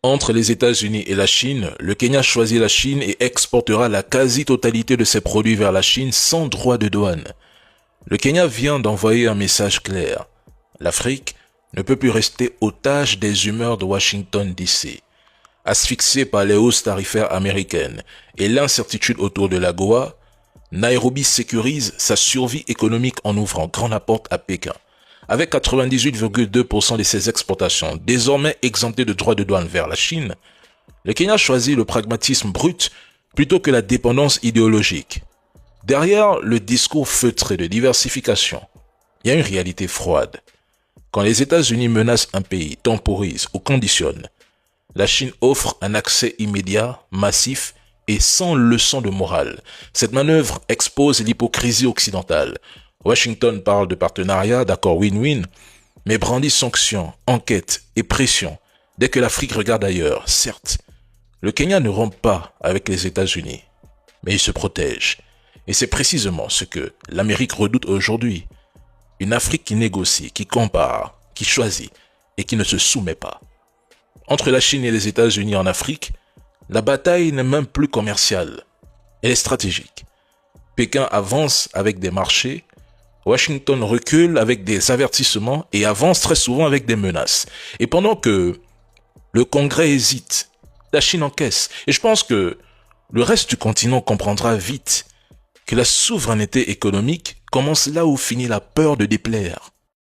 Entre les États-Unis et la Chine, le Kenya choisit la Chine et exportera la quasi-totalité de ses produits vers la Chine sans droit de douane. Le Kenya vient d'envoyer un message clair. L'Afrique ne peut plus rester otage des humeurs de Washington DC. Asphyxiée par les hausses tarifaires américaines et l'incertitude autour de l'AGOA, Nairobi sécurise sa survie économique en ouvrant grand la porte à Pékin. Avec 98,2% de ses exportations désormais exemptées de droits de douane vers la Chine, le Kenya choisit le pragmatisme brut plutôt que la dépendance idéologique. Derrière le discours feutré de diversification, il y a une réalité froide. Quand les États-Unis menacent un pays, temporisent ou conditionnent, la Chine offre un accès immédiat, massif et sans leçon de morale. Cette manœuvre expose l'hypocrisie occidentale. Washington parle de partenariat, d'accord win-win, mais brandit sanctions, enquêtes et pressions dès que l'Afrique regarde ailleurs. Certes, le Kenya ne rompt pas avec les États-Unis, mais il se protège. Et c'est précisément ce que l'Amérique redoute aujourd'hui. Une Afrique qui négocie, qui compare, qui choisit et qui ne se soumet pas. Entre la Chine et les États-Unis en Afrique, la bataille n'est même plus commerciale, elle est stratégique. Pékin avance avec des marchés, Washington recule avec des avertissements et avance très souvent avec des menaces. Et pendant que le Congrès hésite, la Chine encaisse. Et je pense que le reste du continent comprendra vite que la souveraineté économique commence là où finit la peur de déplaire.